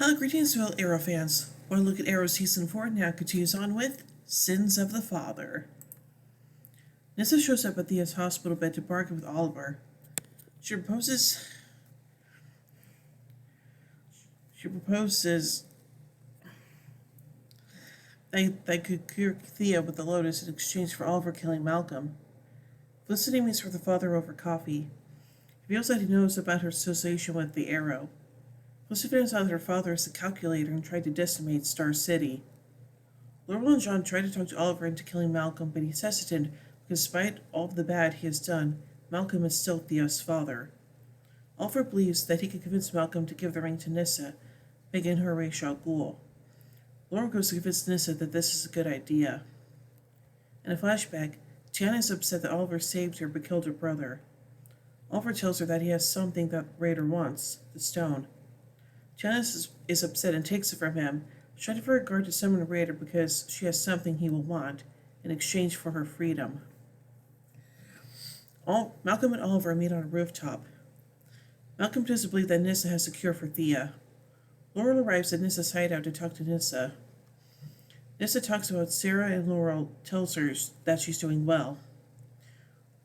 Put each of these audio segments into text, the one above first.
Hello, greetings, fellow Arrow fans. Want to look at Arrow Season 4 now continues on with Sins of the Father. Nyssa shows up at Thea's hospital bed to bargain with Oliver. She proposes they could cure Thea with the Lotus in exchange for Oliver killing Malcolm. Felicity meets with her father over coffee. He feels that he knows about her association with the Arrow. Felicity finds out that her father is the calculator and tried to decimate Star City. Laurel and John try to talk to Oliver into killing Malcolm, but he's hesitant because despite all of the bad he has done, Malcolm is still Thea's father. Oliver believes that he can convince Malcolm to give the ring to Nyssa, making her Ra's al Ghul. Laurel goes to convince Nyssa that this is a good idea. In a flashback, Tiana is upset that Oliver saved her but killed her brother. Oliver tells her that he has something that Raider wants, the stone. Tiana is upset and takes it from him, trying for a guard to summon Raider because she has something he will want in exchange for her freedom. Malcolm and Oliver meet on a rooftop. Malcolm doesn't believe that Nyssa has a cure for Thea. Laurel arrives at Nyssa's hideout to talk to Nyssa. Nyssa talks about Sarah and Laurel tells her that she's doing well.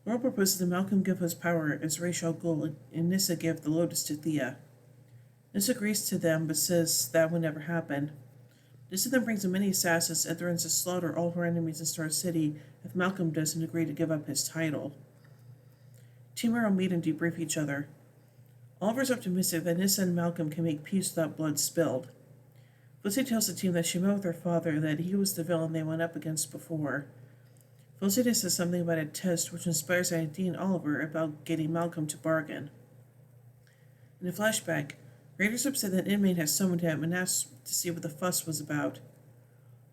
Laurel proposes that Malcolm give his power as Ra's al Ghul and Nyssa give the Lotus to Thea. Nyssa agrees to them but says that would never happen. Nyssa then brings in many assassins and threatens to slaughter all her enemies in Star City if Malcolm doesn't agree to give up his title. Team Arrow meet and debrief each other. Oliver's optimistic that Nyssa and Malcolm can make peace without blood spilled. Felicity tells the team that she met with her father and that he was the villain they went up against before. Felicity says something about a test which inspires Idea and Oliver about getting Malcolm to bargain. In a flashback, Raider's upset that an inmate has summoned him and asks to see what the fuss was about.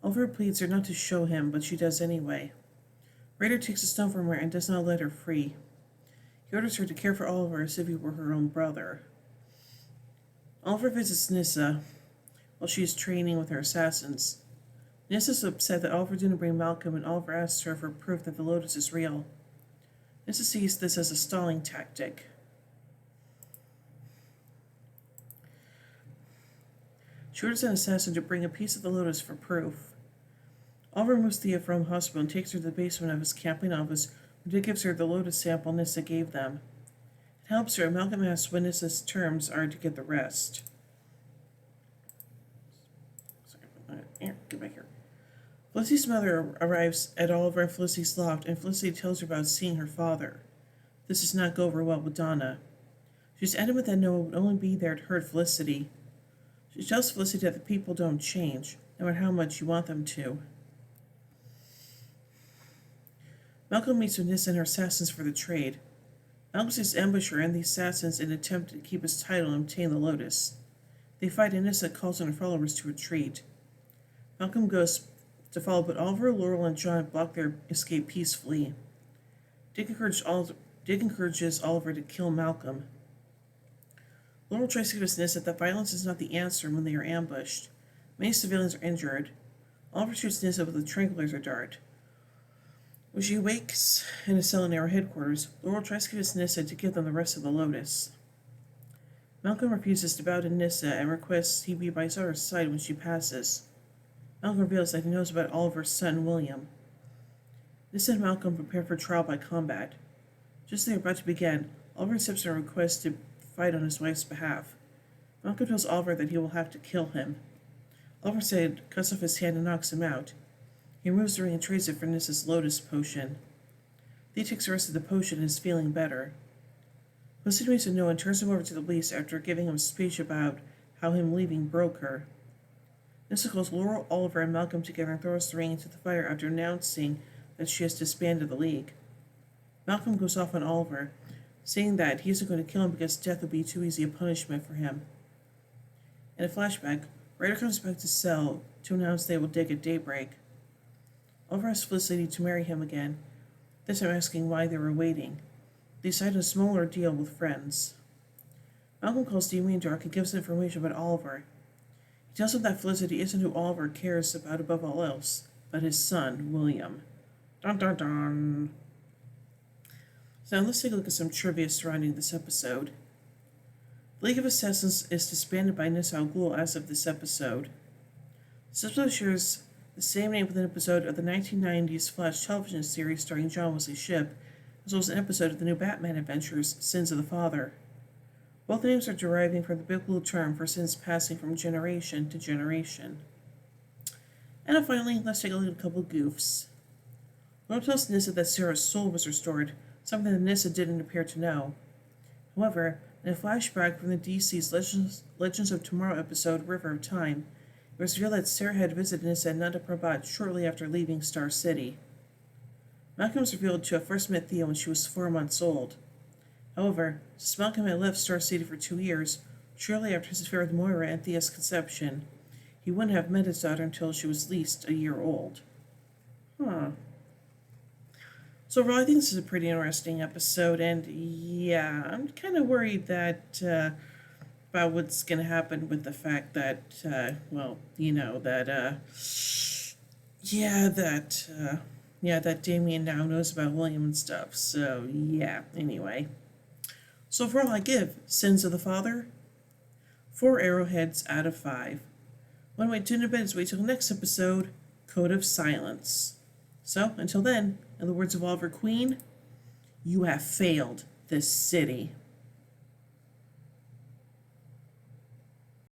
Oliver pleads her not to show him, but she does anyway. Raider takes a stone from her and does not let her free. He orders her to care for Oliver as if he were her own brother. Oliver visits Nyssa while she is training with her assassins. Nyssa is upset that Oliver didn't bring Malcolm, and Oliver asks her for proof that the Lotus is real. Nyssa sees this as a stalling tactic. She orders an assassin to bring a piece of the Lotus for proof. Oliver moves Thea from the hospital and takes her to the basement of his camping office, where he gives her the Lotus sample Nyssa gave them. It helps her, and Malcolm asks what Nyssa's terms are to get the rest. Get back here. Felicity's mother arrives at Oliver and Felicity's loft, and Felicity tells her about seeing her father. This does not go over well with Donna. She's adamant that Noah would only be there to hurt Felicity. She tells Felicity that the people don't change, no matter how much you want them to. Malcolm meets with Nyssa and her assassins for the trade. Malcolm sees ambush her and the assassins in an attempt to keep his title and obtain the Lotus. They fight and Nyssa calls on her followers to retreat. Malcolm goes to follow, but Oliver, Laurel, and John block their escape peacefully. Dick encourages Oliver to kill Malcolm. Laurel tries to convince Nyssa that violence is not the answer when they are ambushed. Many civilians are injured. Oliver shoots Nyssa with a tranquilizer dart. When she awakes in a cell in Arrow headquarters, Laurel tries to convince Nyssa to give them the rest of the Lotus. Malcolm refuses to bow to Nyssa and requests he be by his side when she passes. Malcolm reveals that he knows about Oliver's son, William. Nyssa and Malcolm prepare for trial by combat. Just as they are about to begin, Oliver accepts her request to fight on his wife's behalf. Malcolm tells Oliver that he will have to kill him. Oliver said cuts off his hand and knocks him out. He removes the ring and trades it for Nyssa's Lotus potion. Thea takes the rest of the potion and is feeling better. Felicity meets with Noah and turns him over to the police after giving him a speech about how him leaving broke her. Nyssa calls Laurel, Oliver, and Malcolm together and throws the ring into the fire after announcing that she has disbanded the League. Malcolm goes off on Oliver, saying that he isn't going to kill him because death would be too easy a punishment for him. In a flashback, Raider comes back to cell to announce they will dig at daybreak. Oliver asks Felicity to marry him again, this time asking why they were waiting. They decide a smaller deal with friends. Malcolm calls Damien Dark and gives information about Oliver. He tells him that Felicity isn't who Oliver cares about above all else, but his son, William. Dun dun dun. So now let's take a look at some trivia surrounding this episode. The League of Assassins is disbanded by Nissa Al Ghul as of this episode. This episode shares the same name with an episode of the 1990s Flash television series starring John Wesley Shipp, as well as an episode of the new Batman adventures, Sins of the Father. Both names are deriving from the biblical term for sins passing from generation to generation. And finally, let's take a look at a couple goofs. Lord tells Nyssa that Sarah's soul was restored, something that Nyssa didn't appear to know. However, in a flashback from the DC's Legends of Tomorrow episode, River of Time, it was revealed that Sarah had visited Nyssa and Nanda Parbat shortly after leaving Star City. Malcolm was revealed to have first met Thea when she was 4 months old. However, since Malcolm had left Star City for 2 years, shortly after his affair with Moira and Thea's conception, he wouldn't have met his daughter until she was at least a year old. So overall, I think this is a pretty interesting episode, and yeah, I'm kind of worried that about what's going to happen with the fact that, that Damien now knows about William and stuff. So yeah, anyway. So overall, I give Sins of the Father 4 arrowheads out of 5. One way to tune in bed is wait till the next episode, Code of Silence. So, until then, in the words of Oliver Queen, you have failed this city.